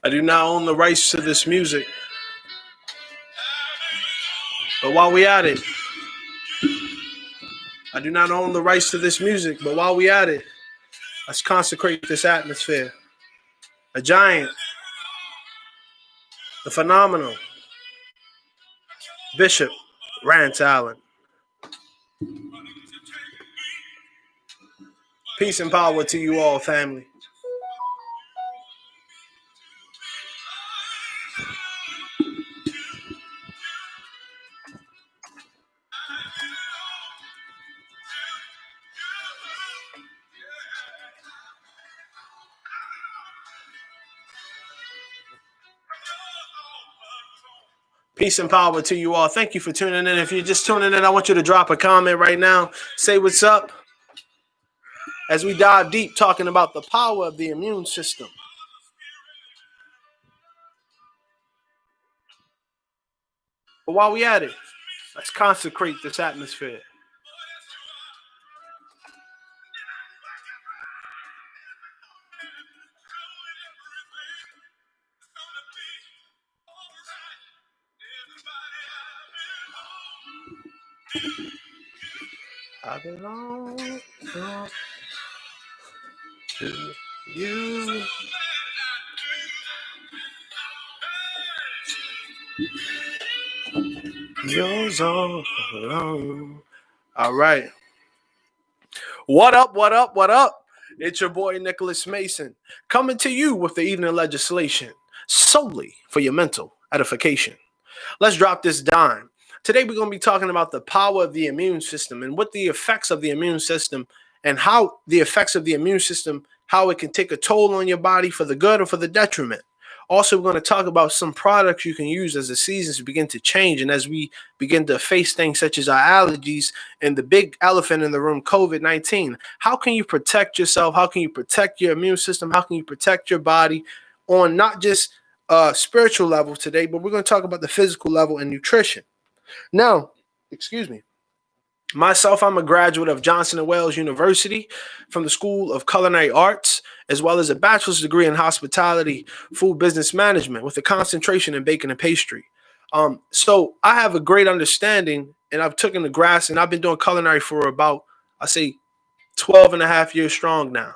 I do not own the rights to this music. But while we at it, I do not own the rights to this music. But while we at it, let's consecrate this atmosphere. A giant, the phenomenal Bishop Rance Allen. Peace and power to you all, family. Peace and power to you all. Thank you for tuning in. If you're just tuning in, I want you to drop a comment right now. Say what's up as we dive deep talking about the power of the immune system. But while we at it, let's consecrate this atmosphere. I belong to you. Yours all alone. All right. What up, what up, what up? It's your boy, Nicholas Mason, coming to you with the evening legislation solely for your mental edification. Let's drop this dime. Today, we're going to be talking about the power of the immune system and what the effects of the immune system and how the effects of the immune system, how it can take a toll on your body for the good or for the detriment. Also, we're going to talk about some products you can use as the seasons begin to change and as we begin to face things such as our allergies and the big elephant in the room, COVID-19. How can you protect yourself? How can you protect your immune system? How can you protect your body on not just spiritual level today, but we're going to talk about the physical level and nutrition. Now, excuse me. Myself, I'm a graduate of Johnson & Wales University from the School of Culinary Arts, as well as a bachelor's degree in hospitality, food business management with a concentration in baking and pastry. So I have a great understanding, and I've taken the grass, and I've been doing culinary for about, I say, 12 and a half years strong now.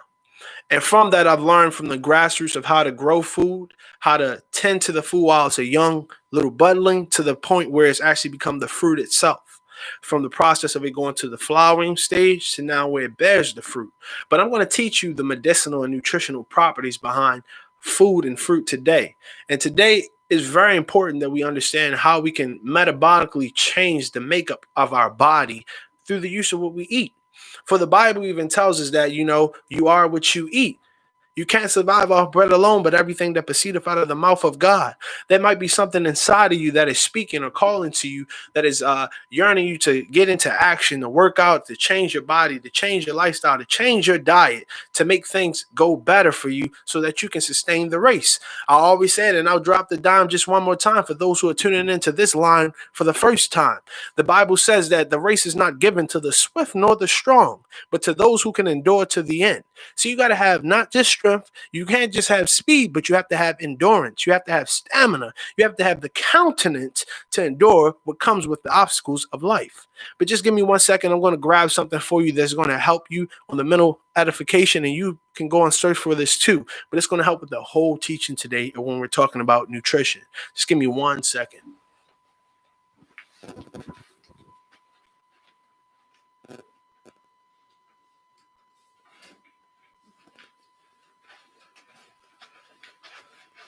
And from that, I've learned from the grassroots of how to grow food, how to tend to the food while it's a young little budling to the point where it's actually become the fruit itself. From the process of it going to the flowering stage to now where it bears the fruit. But I'm going to teach you the medicinal and nutritional properties behind food and fruit today. And today is very important that we understand how we can metabolically change the makeup of our body through the use of what we eat. For the Bible even tells us that, you are what you eat. You can't survive off bread alone, but everything that proceedeth out of the mouth of God. There might be something inside of you that is speaking or calling to you, that is yearning you to get into action, to work out, to change your body, to change your lifestyle, to change your diet, to make things go better for you so that you can sustain the race. I always said, and I'll drop the dime just one more time for those who are tuning into this line for the first time. The Bible says that the race is not given to the swift nor the strong, but to those who can endure to the end. So you got to have not just strength. You can't just have speed, but you have to have endurance. You have to have stamina. You have to have the countenance to endure what comes with the obstacles of life. But just give me 1 second. I'm going to grab something for you that's going to help you on the mental edification, and you can go and search for this too. But it's going to help with the whole teaching today when we're talking about nutrition. Just give me 1 second.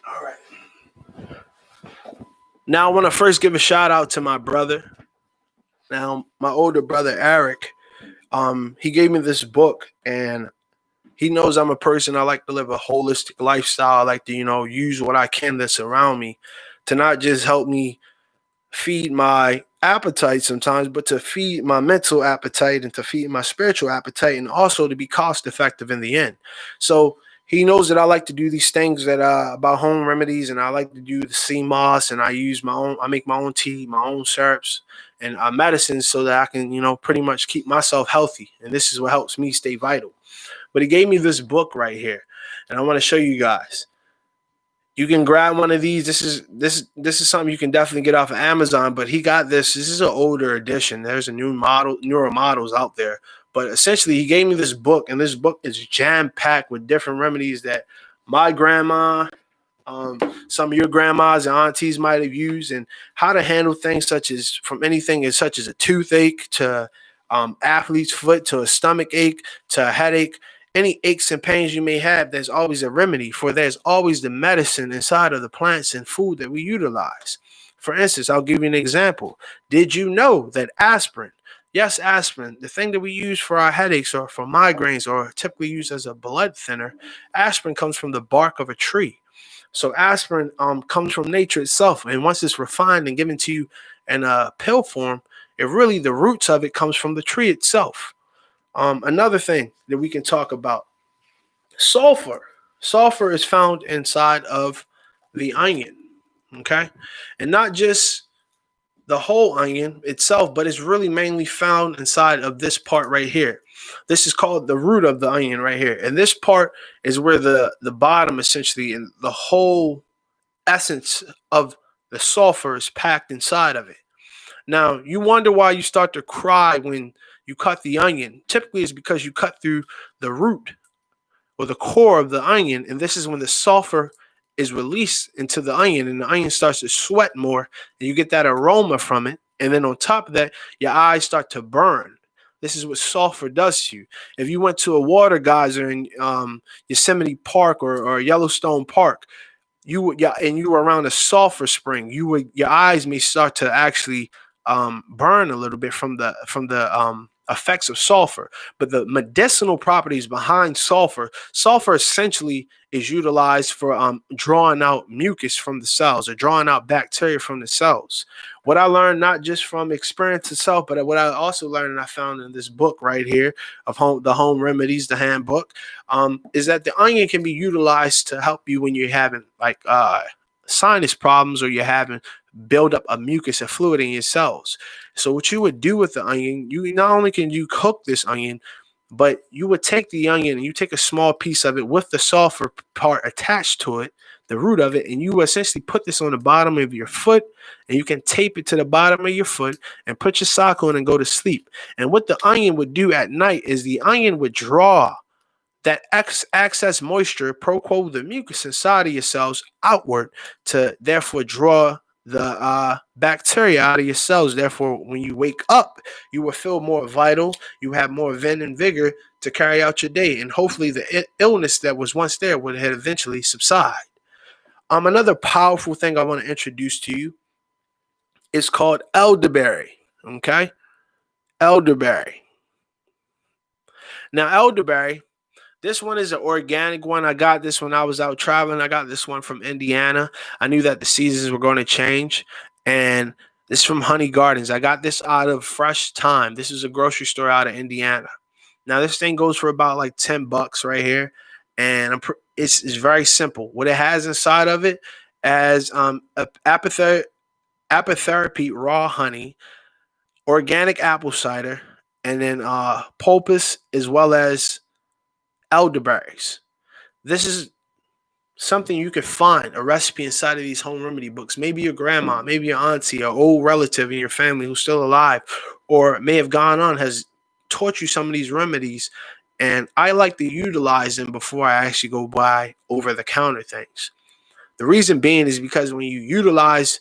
All right. Now, I want to first give a shout out to my brother. Now, my older brother, Eric, he gave me this book, and he knows I'm a person. I like to live a holistic lifestyle. I like to, use what I can that's around me to not just help me feed my appetite sometimes, but to feed my mental appetite and to feed my spiritual appetite, and also to be cost effective in the end. So He knows that I like to do these things that about home remedies, and I like to do the sea moss, and I use my own. I make my own tea, my own syrups, and medicines so that I can, pretty much keep myself healthy. And this is what helps me stay vital. But he gave me this book right here, and I want to show you guys. You can grab one of these. This is something you can definitely get off of Amazon. But he got this. This is an older edition. There's a newer models out there. But essentially, he gave me this book, and this book is jam packed with different remedies that my grandma, some of your grandmas and aunties might have used, and how to handle things such as such as a toothache to athlete's foot to a stomach ache to a headache. Any aches and pains you may have, there's always a remedy, for there's always the medicine inside of the plants and food that we utilize. For instance, I'll give you an example. Did you know that aspirin, yes, aspirin, the thing that we use for our headaches or for migraines or typically used as a blood thinner, aspirin comes from the bark of a tree. So aspirin comes from nature itself. And once it's refined and given to you in a pill form, the roots of it comes from the tree itself. Another thing that we can talk about, sulfur. Sulfur is found inside of the onion, okay? And not just the whole onion itself, but it's really mainly found inside of this part right here. This is called the root of the onion right here. And this part is where the bottom essentially and the whole essence of the sulfur is packed inside of it. Now, you wonder why you start to cry when you cut the onion. Typically, it's because you cut through the root or the core of the onion, and this is when the sulfur is released into the onion, and the onion starts to sweat more, and you get that aroma from it. And then on top of that, your eyes start to burn. This is what sulfur does to you. If you went to a water geyser in Yosemite Park or Yellowstone Park, you were around a sulfur spring, your eyes may start to actually burn a little bit from the effects of sulfur. But the medicinal properties behind sulfur essentially is utilized for drawing out mucus from the cells or drawing out bacteria from the cells. What I learned, not just from experience itself, but what I also learned and I found in this book right here of the home remedies, the handbook, is that the onion can be utilized to help you when you're having like sinus problems or you're having build up a mucus, a fluid in your cells. So what you would do with the onion, you not only can you cook this onion, but you would take the onion and you take a small piece of it with the sulfur part attached to it, the root of it, and you essentially put this on the bottom of your foot, and you can tape it to the bottom of your foot and put your sock on and go to sleep. And what the onion would do at night is the onion would draw that excess moisture, the mucus inside of your cells outward to therefore draw the bacteria out of your cells. Therefore, when you wake up, you will feel more vital. You have more vim and vigor to carry out your day. And hopefully the illness that was once there would have eventually subside. Another powerful thing I want to introduce to you is called elderberry. Okay? Elderberry. Now, elderberry, this one is an organic one. I got this when I was out traveling. I got this one from Indiana. I knew that the seasons were going to change. And this is from Honey Gardens. I got this out of Fresh Thyme. This is a grocery store out of Indiana. Now, this thing goes for about like $10 right here. And it's very simple. What it has inside of it as apitherapy raw honey, organic apple cider, and then pulpus as well as elderberries. This is something you could find, a recipe inside of these home remedy books. Maybe your grandma, maybe your auntie, or old relative in your family who's still alive or may have gone on has taught you some of these remedies. And I like to utilize them before I actually go buy over-the-counter things. The reason being is because when you utilize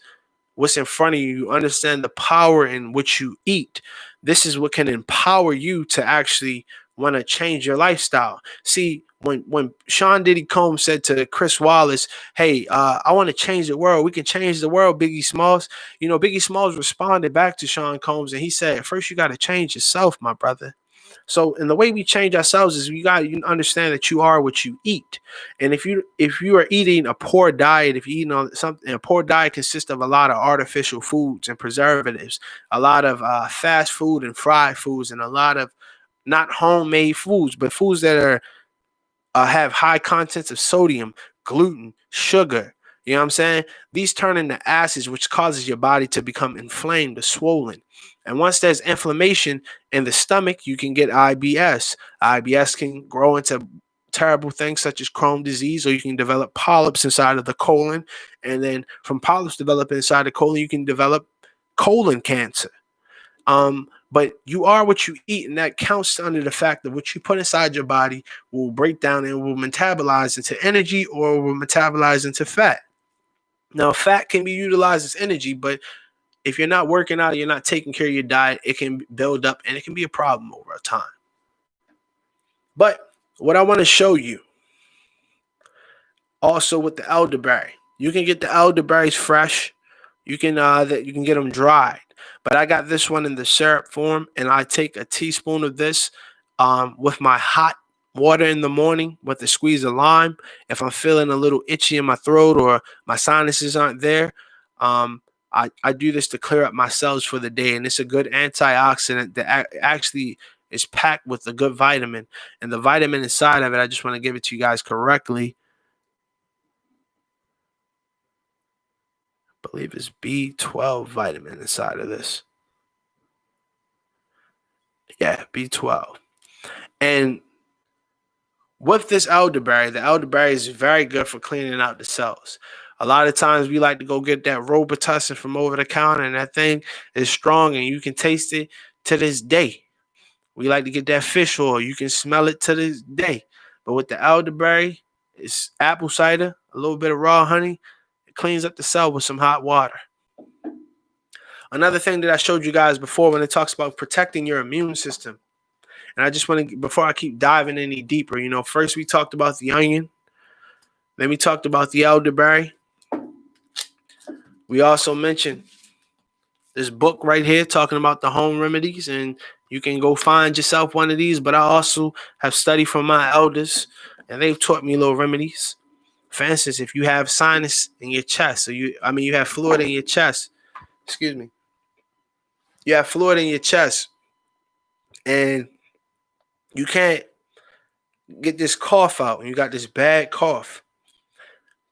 what's in front of you, you understand the power in what you eat. This is what can empower you to actually want to change your lifestyle. See, when Sean Diddy Combs said to Chris Wallace, hey, I want to change the world. We can change the world, Biggie Smalls. Biggie Smalls responded back to Sean Combs and he said, first you got to change yourself, my brother. So, and the way we change ourselves is you understand that you are what you eat. And if you are eating a poor diet, if you're eating on something, a poor diet consists of a lot of artificial foods and preservatives, a lot of fast food and fried foods, and a lot of not homemade foods, but foods that are have high contents of sodium, gluten, sugar. You know what I'm saying? These turn into acids, which causes your body to become inflamed or swollen. And once there's inflammation in the stomach, you can get IBS. IBS can grow into terrible things such as Crohn's disease, or you can develop polyps inside of the colon. And then from polyps developing inside the colon, you can develop colon cancer. But you are what you eat, and that counts under the fact that what you put inside your body will break down and will metabolize into energy or will metabolize into fat. Now, fat can be utilized as energy, but if you're not working out, you're not taking care of your diet, it can build up and it can be a problem over time. But what I want to show you also with the elderberry, you can get the elderberries fresh. You can get them dried. But I got this one in the syrup form, and I take a teaspoon of this with my hot water in the morning with a squeeze of lime. If I'm feeling a little itchy in my throat or my sinuses aren't there, I do this to clear up my cells for the day. And it's a good antioxidant that actually is packed with a good vitamin. And the vitamin inside of it, I just want to give it to you guys correctly. Believe it's B12 vitamin inside of this. Yeah, B12. And with this elderberry, the elderberry is very good for cleaning out the cells. A lot of times we like to go get that Robitussin from over the counter, and that thing is strong and you can taste it to this day. We like to get that fish oil. You can smell it to this day. But with the elderberry, it's apple cider, a little bit of raw honey. Cleans up the cell with some hot water. Another thing that I showed you guys before when it talks about protecting your immune system. And I just want to, before I keep diving any deeper, first we talked about the onion. Then we talked about the elderberry. We also mentioned this book right here talking about the home remedies. And you can go find yourself one of these. But I also have studied from my elders, and they've taught me little remedies. For instance, if you have sinus in your chest, you have fluid in your chest. Excuse me. You have fluid in your chest, and you can't get this cough out, and you got this bad cough.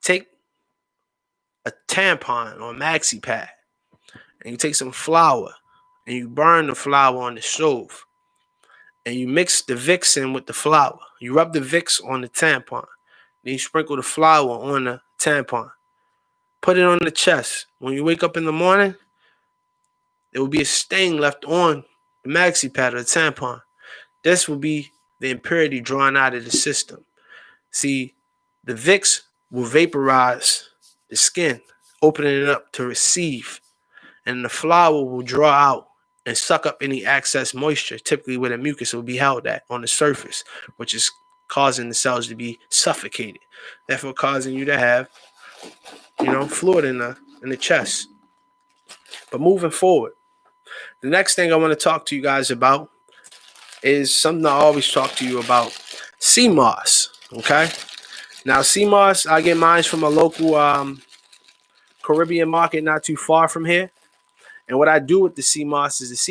Take a tampon or a maxi pad, and you take some flour, and you burn the flour on the stove, and you mix the Vicks in with the flour. You rub the Vicks on the tampon. Then you sprinkle the flour on the tampon. Put it on the chest. When you wake up in the morning, there will be a stain left on the maxi pad or the tampon. This will be the impurity drawn out of the system. See, the Vicks will vaporize the skin, opening it up to receive. And the flour will draw out and suck up any excess moisture, typically where the mucus will be held at on the surface, which is causing the cells to be suffocated, therefore causing you to have, fluid in the chest. But moving forward, the next thing I want to talk to you guys about is something I always talk to you about: sea moss. Okay, now sea moss, I get mine from a local Caribbean market not too far from here. And what I do with the sea moss is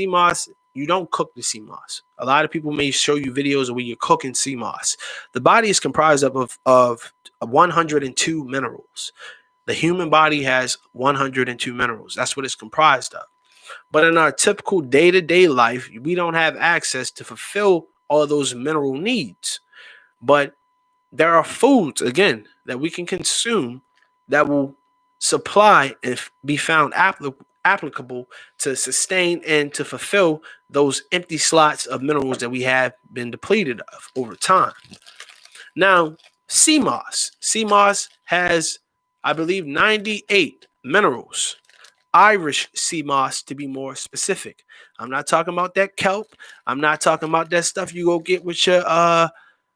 you don't cook the sea moss. A lot of people may show you videos where you're cooking sea moss. The body is comprised of 102 minerals. The human body has 102 minerals. That's what it's comprised of. But in our typical day-to-day life, we don't have access to fulfill all those mineral needs. But there are foods, again, that we can consume that will supply and be found applicable to sustain and to fulfill those empty slots of minerals that we have been depleted of over time. Now, sea moss has, I believe, 98 minerals. Irish sea moss, to be more specific. I'm not talking about that kelp. I'm not talking about that stuff you go get with your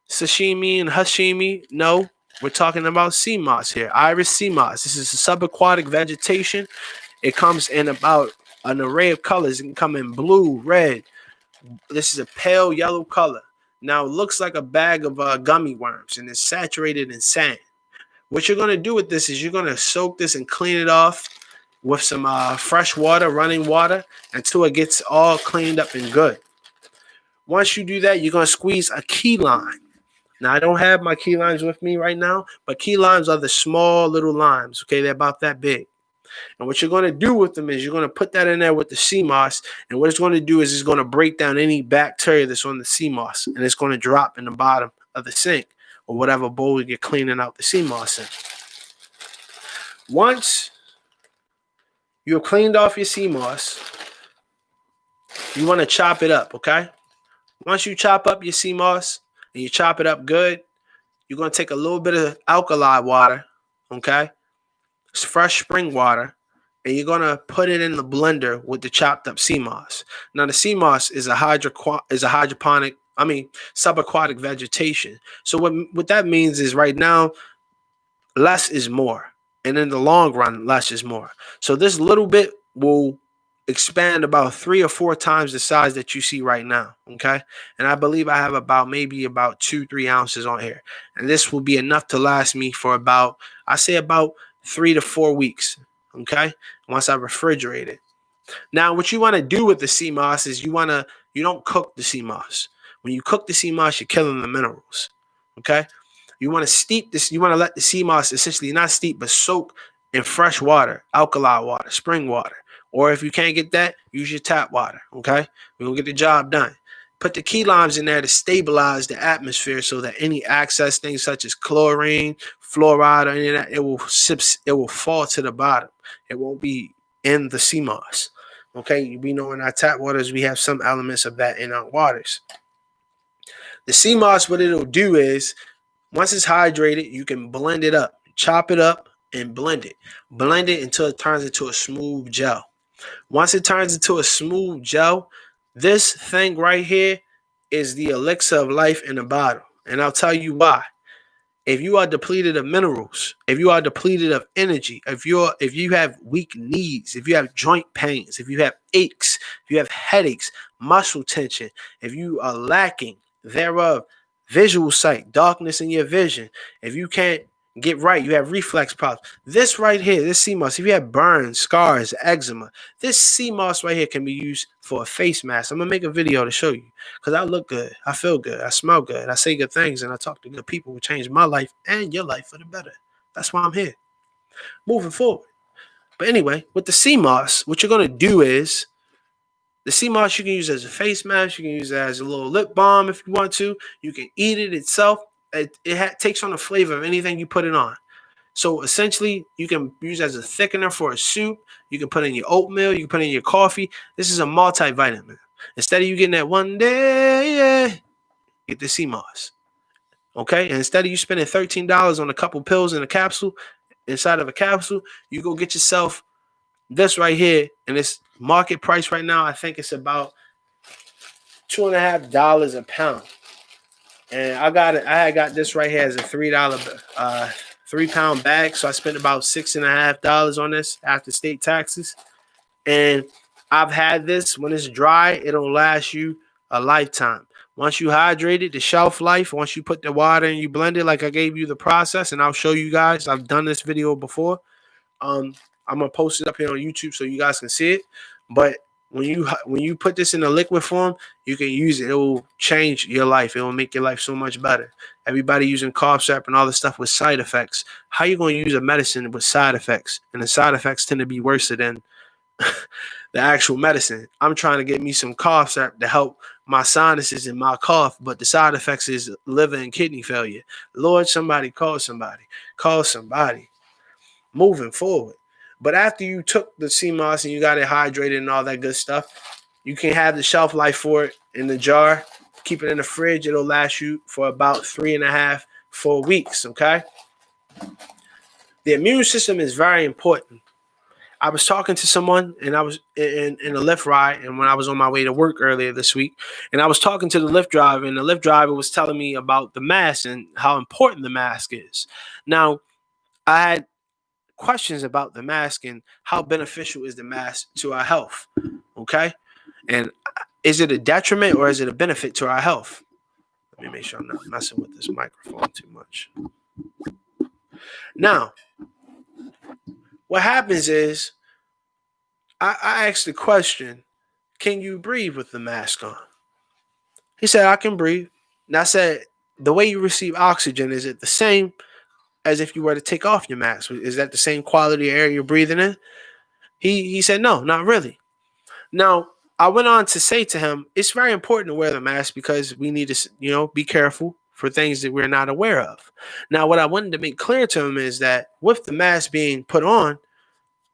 sashimi and hashimi. No, we're talking about sea moss here. Irish sea moss. This is a subaquatic vegetation. It comes in about an array of colors. It can come in blue, red. This is a pale yellow color. Now, it looks like a bag of gummy worms, and it's saturated in sand. What you're going to do with this is you're going to soak this and clean it off with some fresh water, running water, until it gets all cleaned up and good. Once you do that, you're going to squeeze a key lime. Now, I don't have my key limes with me right now, but key limes are the small little limes, okay? They're about that big. And what you're going to do with them is you're going to put that in there with the sea moss. And what it's going to do is it's going to break down any bacteria that's on the sea moss. And it's going to drop in the bottom of the sink or whatever bowl you're cleaning out the sea moss in. Once you've cleaned off your sea moss, you want to chop it up, okay? Once you chop up your sea moss and you chop it up good, you're going to take a little bit of alkali water, okay? It's fresh spring water, and you're going to put it in the blender with the chopped up sea moss. Now, the sea moss is a subaquatic vegetation. So what that means is right now, less is more. And in the long run, less is more. So this little bit will expand about 3 or 4 times the size that you see right now, okay? And I believe I have about 2-3 ounces on here. And this will be enough to last me for about 3 to 4 weeks, okay? Once I refrigerate it. Now, what you want to do with the sea moss is you don't cook the sea moss. When you cook the sea moss, you're killing the minerals, okay? You want to steep this. You want to let the sea moss essentially not steep, but soak in fresh water, alkali water, spring water. Or if you can't get that, use your tap water, okay? We're going to get the job done. Put the key limes in there to stabilize the atmosphere so that any excess things such as chlorine, fluoride, or any of that, it will fall to the bottom. It won't be in the sea moss. Okay, we know in our tap waters, we have some elements of that in our waters. The sea moss, what it'll do is, once it's hydrated, you can blend it up, chop it up, and blend it. Blend it until it turns into a smooth gel. Once it turns into a smooth gel, this thing right here is the elixir of life in a bottle. And I'll tell you why. If you are depleted of minerals, if you are depleted of energy, if you have weak knees, if you have joint pains, if you have aches, if you have headaches, muscle tension, if you are lacking thereof, visual sight, darkness in your vision, if you can't get right, you have reflex problems. This right here, this sea moss, if you have burns, scars, eczema, this sea moss right here can be used for a face mask. I'm going to make a video to show you because I look good, I feel good, I smell good, I say good things, and I talk to good people who change my life and your life for the better. That's why I'm here, moving forward. But anyway, with the sea moss, what you're going to do is, the sea moss you can use as a face mask, you can use it as a little lip balm if you want to, you can eat it itself. It takes on the flavor of anything you put it on. So essentially, you can use it as a thickener for a soup. You can put in your oatmeal. You can put in your coffee. This is a multivitamin. Instead of you getting that one day, get the sea moss. Okay? And instead of you spending $13 on a couple pills in a capsule, inside of a capsule, you go get yourself this right here. And it's market price right now, I think it's about $2.50 a pound. And I got this right here as a $3 3-pound bag. So I spent about $6.50 on this after state taxes. And I've had this when it's dry, it'll last you a lifetime. Once you hydrate it, the shelf life, once you put the water and you blend it, like I gave you the process, and I'll show you guys. I've done this video before. I'm gonna post it up here on YouTube so you guys can see it. But when you put this in a liquid form, you can use it. It will change your life. It will make your life so much better. Everybody using cough syrup and all this stuff with side effects. How you going to use a medicine with side effects? And the side effects tend to be worse than the actual medicine. I'm trying to get me some cough syrup to help my sinuses and my cough, but the side effects is liver and kidney failure. Lord, somebody call somebody. Call somebody. Moving forward. But after you took the sea moss and you got it hydrated and all that good stuff, you can have the shelf life for it in the jar. Keep it in the fridge. It'll last you for about 3.5, 4 weeks, okay? The immune system is very important. I was talking to someone, and I was in a Lyft ride, and when I was on my way to work earlier this week, and I was talking to the Lyft driver, and the Lyft driver was telling me about the mask and how important the mask is. Now, I had questions about the mask and how beneficial is the mask to our health, okay? And is it a detriment or is it a benefit to our health? Let me make sure I'm not messing with this microphone too much. Now, what happens is I asked the question, can you breathe with the mask on? He said, I can breathe. And I said, the way you receive oxygen, is it the same as if you were to take off your mask? Is that the same quality of air you're breathing in? He said, no, not really. Now, I went on to say to him, it's very important to wear the mask because we need to, be careful for things that we're not aware of. Now, what I wanted to make clear to him is that with the mask being put on,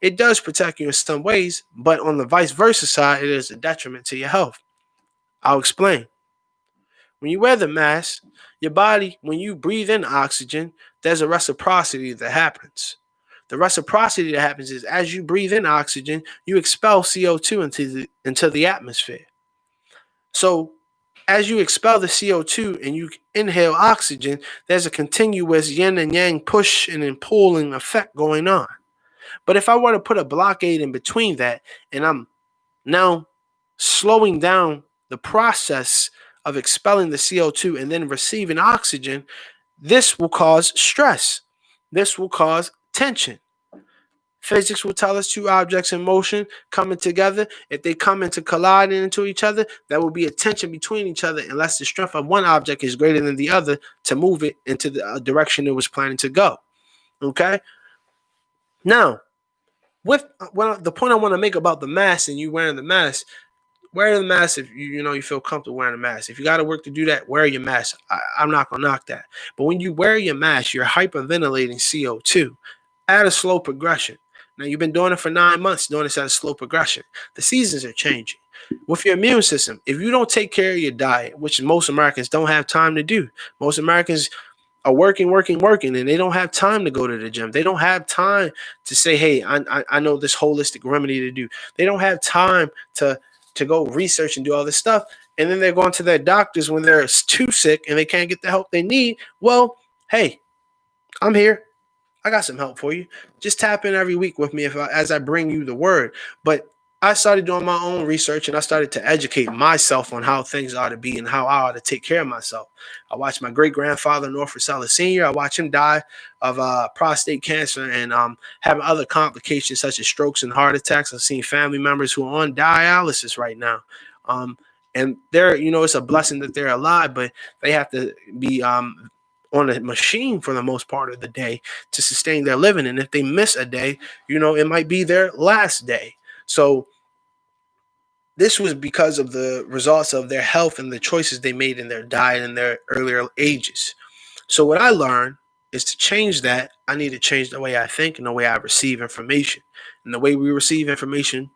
it does protect you in some ways, but on the vice versa side, it is a detriment to your health. I'll explain. When you wear the mask, your body, when you breathe in oxygen, there's a reciprocity that happens. The reciprocity that happens is as you breathe in oxygen, you expel CO2 into the atmosphere. So as you expel the CO2 and you inhale oxygen, there's a continuous yin and yang push and pulling effect going on. But if I were to put a blockade in between that, and I'm now slowing down the process of expelling the CO2 and then receiving oxygen, this will cause stress. This will cause tension. Physics will tell us two objects in motion coming together. If they come into colliding into each other, there will be a tension between each other unless the strength of one object is greater than the other to move it into the direction it was planning to go. Okay? Now, with the point I want to make about the mask and you wearing the mask, wear the mask if you feel comfortable wearing a mask. If you got to work to do that, wear your mask. I'm not gonna knock that. But when you wear your mask, you're hyperventilating CO2 at a slow progression. Now you've been doing it for 9 months, doing this at a slow progression. The seasons are changing. With your immune system, if you don't take care of your diet, which most Americans don't have time to do, most Americans are working, and they don't have time to go to the gym. They don't have time to say, hey, I know this holistic remedy to do. They don't have time to go research and do all this stuff. And then they're going to their doctors when they're too sick and they can't get the help they need. Well, hey, I'm here. I got some help for you. Just tap in every week with me as I bring you the word. But I started doing my own research and I started to educate myself on how things ought to be and how I ought to take care of myself. I watched my great-grandfather, Norfolk Sellers Sr. I watched him die of prostate cancer and having other complications such as strokes and heart attacks. I've seen family members who are on dialysis right now. And they're, it's a blessing that they're alive, but they have to be on a machine for the most part of the day to sustain their living. And if they miss a day, it might be their last day. So this was because of the results of their health and the choices they made in their diet in their earlier ages. So what I learned is to change that, I need to change the way I think and the way I receive information. And the way we receive information,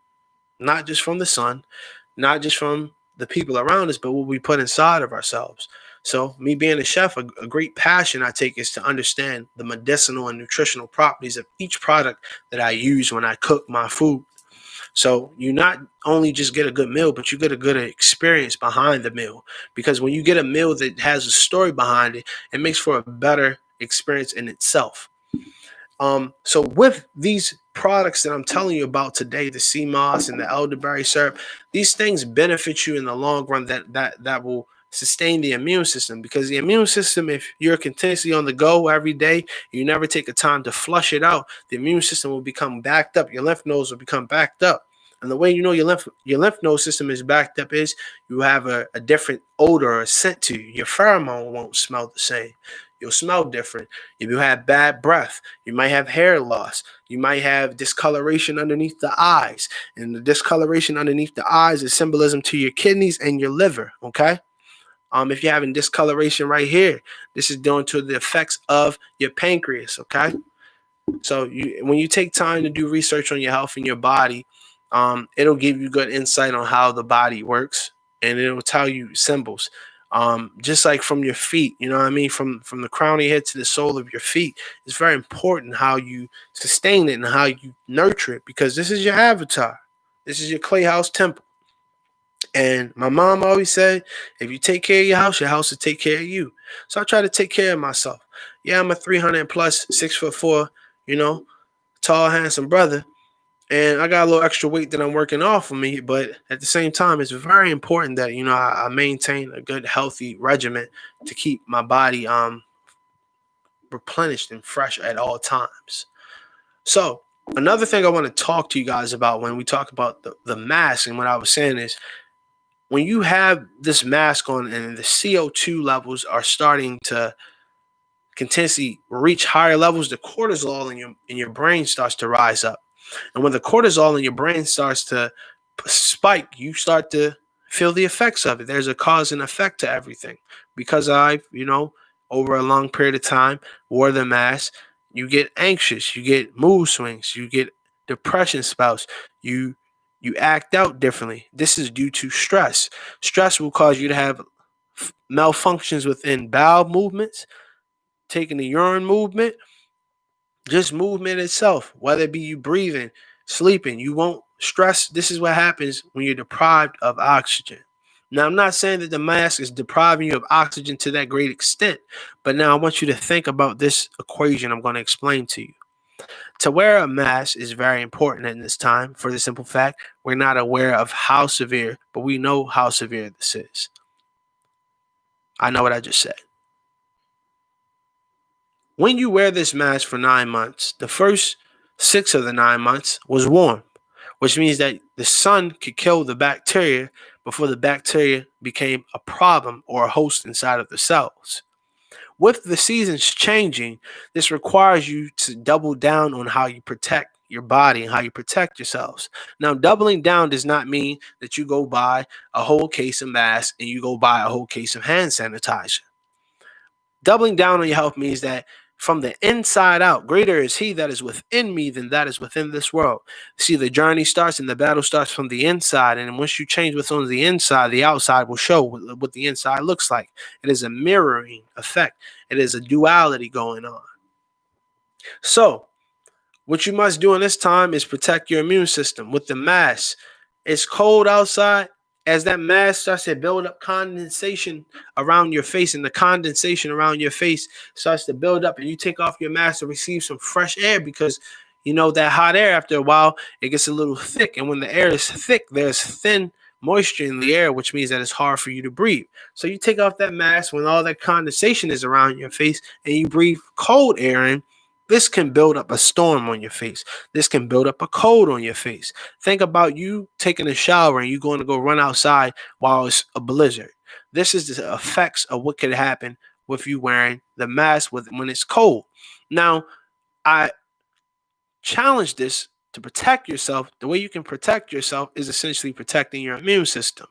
not just from the sun, not just from the people around us, but what we put inside of ourselves. So me being a chef, a great passion I take is to understand the medicinal and nutritional properties of each product that I use when I cook my food. So you not only just get a good meal, but you get a good experience behind the meal. Because when you get a meal that has a story behind it, it makes for a better experience in itself. So with these products that I'm telling you about today, the sea moss and the elderberry syrup, these things benefit you in the long run that will sustain the immune system, because the immune system, if you're continuously on the go every day, you never take a time to flush it out, the immune system will become backed up. Your lymph nodes will become backed up. And the way you know your lymph node system is backed up is you have a different odor or scent to you. Your pheromone won't smell the same. You'll smell different. If you have bad breath, you might have hair loss. You might have discoloration underneath the eyes. And the discoloration underneath the eyes is symbolism to your kidneys and your liver, okay? If you're having discoloration right here, this is due to the effects of your pancreas, okay? So when you take time to do research on your health and your body, it'll give you good insight on how the body works, and it'll tell you symbols. Just like from your feet, you know what I mean? From the crown of your head to the sole of your feet, it's very important how you sustain it and how you nurture it, because this is your avatar. This is your clay house temple. And my mom always said, if you take care of your house will take care of you. So I try to take care of myself. Yeah, I'm a 300 plus, 6'4", tall, handsome brother. And I got a little extra weight that I'm working off of me. But at the same time, it's very important that, I maintain a good, healthy regimen to keep my body replenished and fresh at all times. So another thing I want to talk to you guys about when we talk about the mask, and what I was saying is, when you have this mask on and the CO2 levels are starting to continuously reach higher levels, the cortisol in your brain starts to rise up. And when the cortisol in your brain starts to spike, you start to feel the effects of it. There's a cause and effect to everything. Because I've, over a long period of time, wore the mask, you get anxious, you get mood swings, you get depression spouts, you act out differently. This is due to stress. Stress will cause you to have malfunctions within bowel movements, taking the urine movement, just movement itself, whether it be you breathing, sleeping, you won't stress. This is what happens when you're deprived of oxygen. Now, I'm not saying that the mask is depriving you of oxygen to that great extent, but now I want you to think about this equation I'm going to explain to you. To wear a mask is very important in this time for the simple fact we're not aware of how severe, but we know how severe this is. I know what I just said. When you wear this mask for 9 months, the first 6 of the 9 months was warm, which means that the sun could kill the bacteria before the bacteria became a problem or a host inside of the cells. With the seasons changing, this requires you to double down on how you protect your body and how you protect yourselves. Now, doubling down does not mean that you go buy a whole case of masks and you go buy a whole case of hand sanitizer. Doubling down on your health means that from the inside out, greater is he that is within me than that is within this world. See, the journey starts and the battle starts from the inside. And once you change what's on the inside, the outside will show what the inside looks like. It is a mirroring effect. It is a duality going on. So, what you must do in this time is protect your immune system with the mask. It's cold outside. As that mask starts to build up condensation around your face, and the condensation around your face starts to build up, and you take off your mask to receive some fresh air, because that hot air, after a while, it gets a little thick. And when the air is thick, there's thin moisture in the air, which means that it's hard for you to breathe. So you take off that mask when all that condensation is around your face and you breathe cold air in. This can build up a storm on your face. This can build up a cold on your face. Think about you taking a shower and you're going to go run outside while it's a blizzard. This is the effects of what could happen with you wearing the mask when it's cold. Now, I challenge this to protect yourself. The way you can protect yourself is essentially protecting your immune system.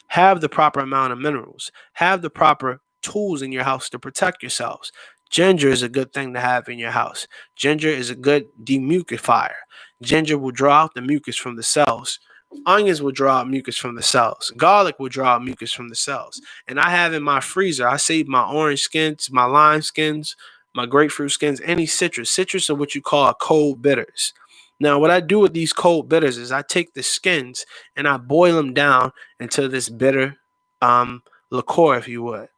Have the proper amount of minerals. Have the proper tools in your house to protect yourselves. Ginger is a good thing to have in your house. Ginger is a good demucifier. Ginger will draw out the mucus from the cells. Onions will draw out mucus from the cells. Garlic will draw out mucus from the cells. And I have in my freezer, I save my orange skins, my lime skins, my grapefruit skins, any citrus. Citrus are what you call cold bitters. Now, what I do with these cold bitters is I take the skins and I boil them down into this bitter liqueur, if you would.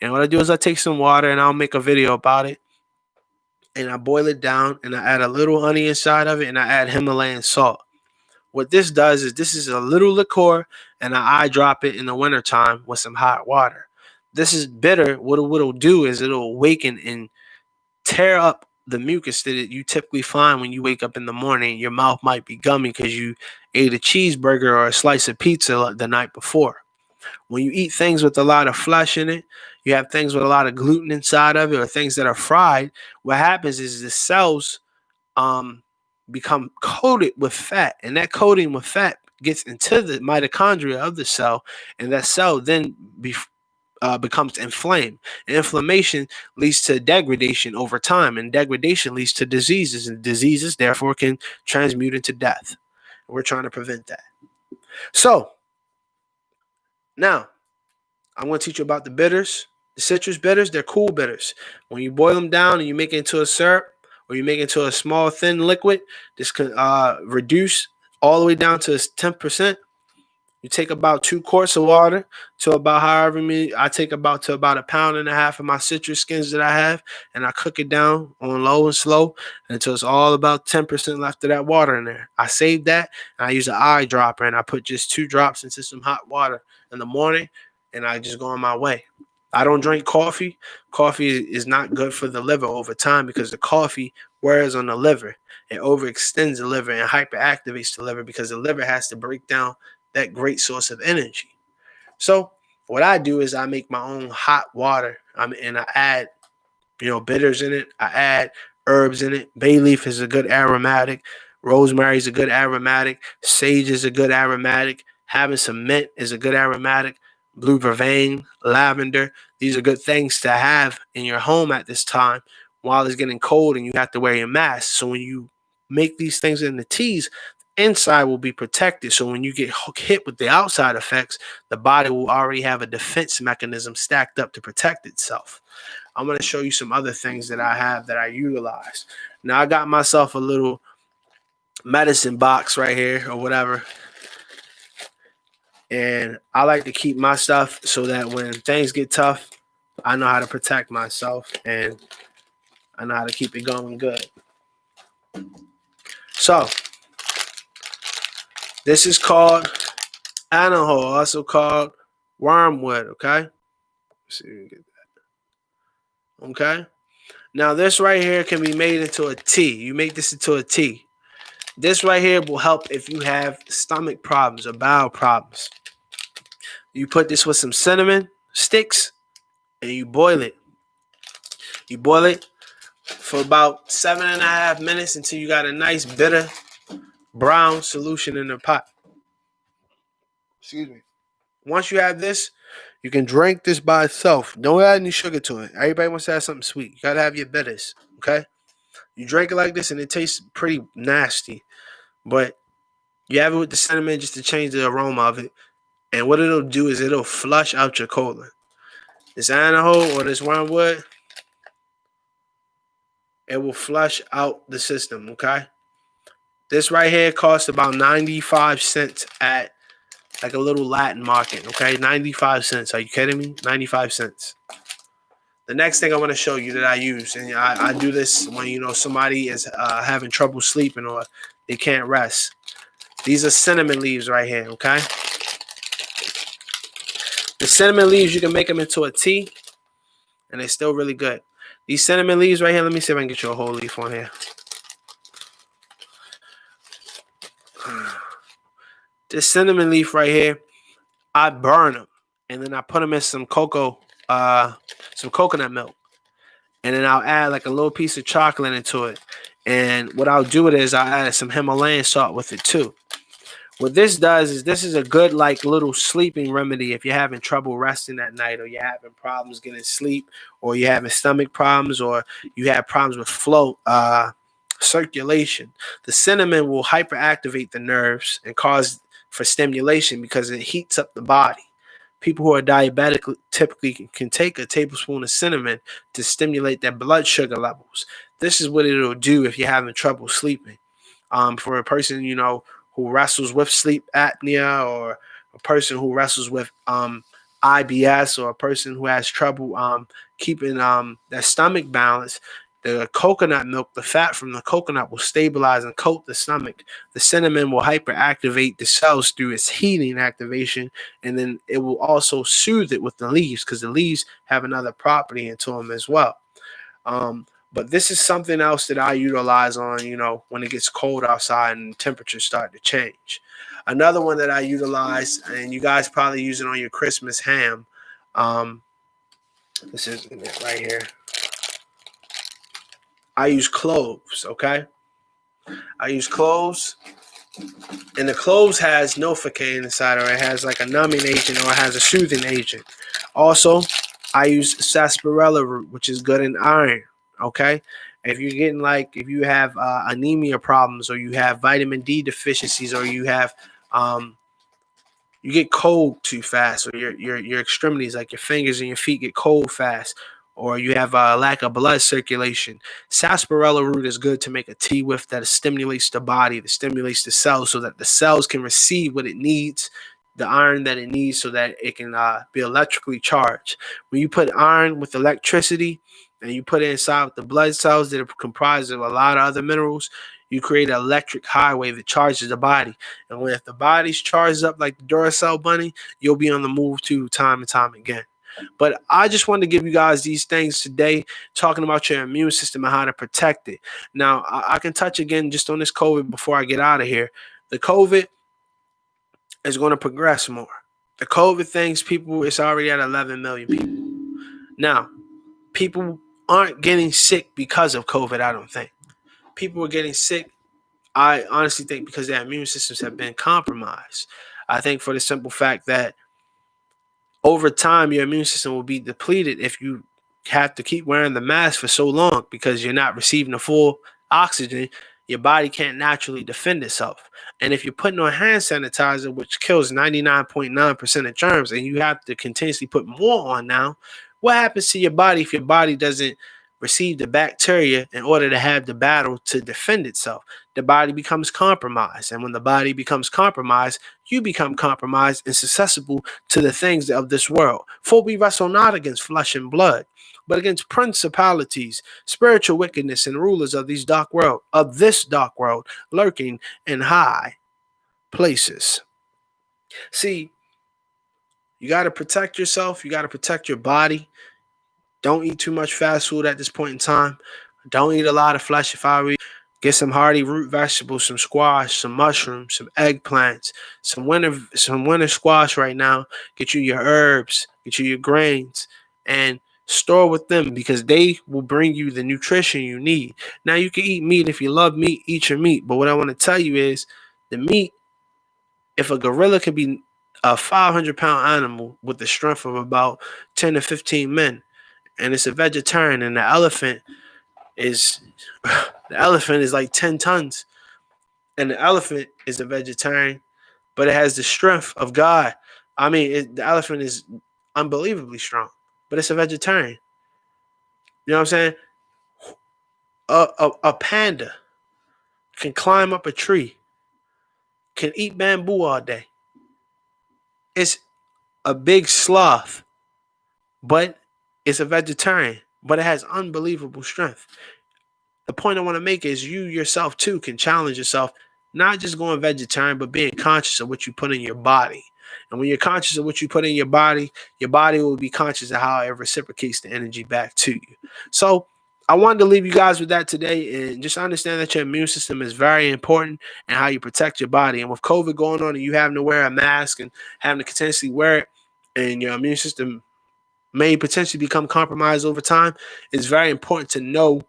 And what I do is I take some water, and I'll make a video about it. And I boil it down, and I add a little honey inside of it, and I add Himalayan salt. What this does is this is a little liqueur, and I drop it in the wintertime with some hot water. This is bitter. What it'll do is it'll awaken and tear up the mucus that you typically find when you wake up in the morning. Your mouth might be gummy because you ate a cheeseburger or a slice of pizza the night before. When you eat things with a lot of flesh in it, you have things with a lot of gluten inside of it, or things that are fried, what happens is the cells become coated with fat, and that coating with fat gets into the mitochondria of the cell, and that cell then becomes inflamed. And inflammation leads to degradation over time, and degradation leads to diseases, and diseases therefore can transmute into death. And we're trying to prevent that. So now I'm going to teach you about the bitters. The citrus bitters, they're cool bitters. When you boil them down and you make it into a syrup, or you make it into a small thin liquid, this can reduce all the way down to 10%. You take about 2 quarts of water to about however many. I take about to about 1.5 pounds of my citrus skins that I have, and I cook it down on low and slow until it's all about 10% left of that water in there. I save that, and I use an eyedropper, and I put just 2 drops into some hot water in the morning, and I just go on my way. I don't drink coffee. Coffee is not good for the liver over time because the coffee wears on the liver. It overextends the liver and hyperactivates the liver because the liver has to break down that great source of energy. So what I do is I make my own hot water. And I add, bitters in it. I add herbs in it. Bay leaf is a good aromatic. Rosemary is a good aromatic. Sage is a good aromatic. Having some mint is a good aromatic. Blue vervain, lavender. These are good things to have in your home at this time while it's getting cold and you have to wear your mask. So when you make these things in the teas, inside will be protected. So when you get hit with the outside effects, the body will already have a defense mechanism stacked up to protect itself. I'm going to show you some other things that I have that I utilize. Now I got myself a little medicine box right here or whatever. And I like to keep my stuff so that when things get tough, I know how to protect myself and I know how to keep it going good. So this is called Anahor, also called wormwood, okay? Let's see if we can get that. Okay? Now this right here can be made into a tea. You make this into a tea. This right here will help if you have stomach problems or bowel problems. You put this with some cinnamon sticks and you boil it. You boil it for about 7.5 minutes until you got a nice bitter brown solution in the pot. Excuse me. Once you have this, you can drink this by itself. Don't add any sugar to it. Everybody wants to have something sweet. You gotta have your bitters, okay? You drink it like this and it tastes pretty nasty, but you have it with the cinnamon just to change the aroma of it. And what it'll do is it'll flush out your colon. This Anahor or this wormwood, it will flush out the system, okay? This right here costs about 95 cents at like a little Latin market, okay? 95 cents. Are you kidding me? 95 cents. The next thing I want to show you that I use, and I do this when, somebody is having trouble sleeping or they can't rest. These are cinnamon leaves right here, okay? The cinnamon leaves, you can make them into a tea, and they're still really good. These cinnamon leaves right here, let me see if I can get you a whole leaf on here. This cinnamon leaf right here, I burn them, and then I put them in some coconut milk, and then I'll add like a little piece of chocolate into it. And what I'll do is I'll add some Himalayan salt with it too. What this does is this is a good like little sleeping remedy if you're having trouble resting at night or you're having problems getting sleep or you're having stomach problems or you have problems with flow, circulation. The cinnamon will hyperactivate the nerves and cause for stimulation because it heats up the body. People who are diabetic typically can take a tablespoon of cinnamon to stimulate their blood sugar levels. This is what it'll do if you're having trouble sleeping. For a person, who wrestles with sleep apnea or a person who wrestles with IBS or a person who has trouble keeping their stomach balanced, the coconut milk, the fat from the coconut will stabilize and coat the stomach. The cinnamon will hyperactivate the cells through its heating activation, and then it will also soothe it with the leaves because the leaves have another property into them as well. But this is something else that I utilize on, when it gets cold outside and temperatures start to change. Another one that I utilize, and you guys probably use it on your Christmas ham. This is it right here. I use cloves, okay? I use cloves, and the cloves has novocaine inside, or it has like a numbing agent, or it has a soothing agent. Also, I use sarsaparilla root, which is good in iron, okay? If you're getting if you have anemia problems, or you have vitamin D deficiencies, or you have you get cold too fast, or your extremities, like your fingers and your feet, get cold fast, or you have a lack of blood circulation, sarsaparilla root is good to make a tea with that stimulates the body, that stimulates the cells so that the cells can receive what it needs, the iron that it needs so that it can be electrically charged. When you put iron with electricity and you put it inside with the blood cells that are comprised of a lot of other minerals, you create an electric highway that charges the body. And if the body's charged up like the Duracell bunny, you'll be on the move too time and time again. But I just wanted to give you guys these things today, talking about your immune system and how to protect it. Now, I can touch again just on this COVID before I get out of here. The COVID is going to progress more. The COVID things, people, it's already at 11 million people. Now, people aren't getting sick because of COVID, I don't think. People are getting sick, I honestly think, because their immune systems have been compromised. I think for the simple fact that over time, your immune system will be depleted if you have to keep wearing the mask for so long because you're not receiving the full oxygen. Your body can't naturally defend itself. And if you're putting on hand sanitizer, which kills 99.9% of germs, and you have to continuously put more on now, what happens to your body if your body doesn't receive the bacteria in order to have the battle to defend itself? The body becomes compromised. And when the body becomes compromised, you become compromised and susceptible to the things of this world. For we wrestle not against flesh and blood, but against principalities, spiritual wickedness, and rulers of this dark world, lurking in high places. See, you got to protect yourself. You got to protect your body. Don't eat too much fast food at this point in time. Don't eat a lot of flesh. If I were you, get some hearty root vegetables, some squash, some mushrooms, some eggplants, some winter squash right now. Get you your herbs, get you your grains, and store with them because they will bring you the nutrition you need. Now you can eat meat if you love meat, eat your meat. But what I want to tell you is the meat, if a gorilla can be a 500-pound animal with the strength of about 10 to 15 men, and it's a vegetarian, and the elephant is like 10 tons, and the elephant is a vegetarian, but it has the strength of God. I mean, the elephant is unbelievably strong, but it's a vegetarian. You know what I'm saying? A panda can climb up a tree, can eat bamboo all day. It's a big sloth, but it's a vegetarian, but it has unbelievable strength. The point I want to make is you yourself too can challenge yourself, not just going vegetarian, but being conscious of what you put in your body. And when you're conscious of what you put in your body will be conscious of how it reciprocates the energy back to you. So I wanted to leave you guys with that today, and just understand that your immune system is very important and how you protect your body. And with COVID going on and you having to wear a mask and having to continuously wear it, and your immune system may potentially become compromised over time, it's very important to know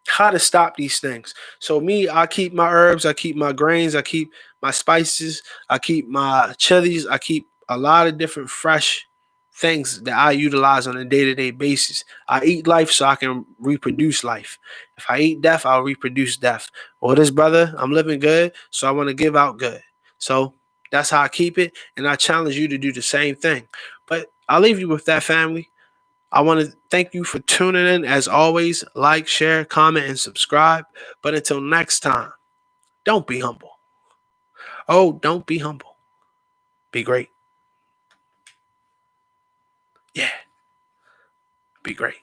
how to stop these things. So me, I keep my herbs, I keep my grains, I keep my spices, I keep my chilies, I keep a lot of different fresh things that I utilize on a day-to-day basis. I eat life so I can reproduce life. If I eat death, I'll reproduce death. Or this brother, I'm living good, so I want to give out good. So that's how I keep it, and I challenge you to do the same thing. But I'll leave you with that, family. I want to thank you for tuning in. As always, like, share, comment, and subscribe. But until next time, don't be humble. Oh, don't be humble. Be great. Yeah, be great.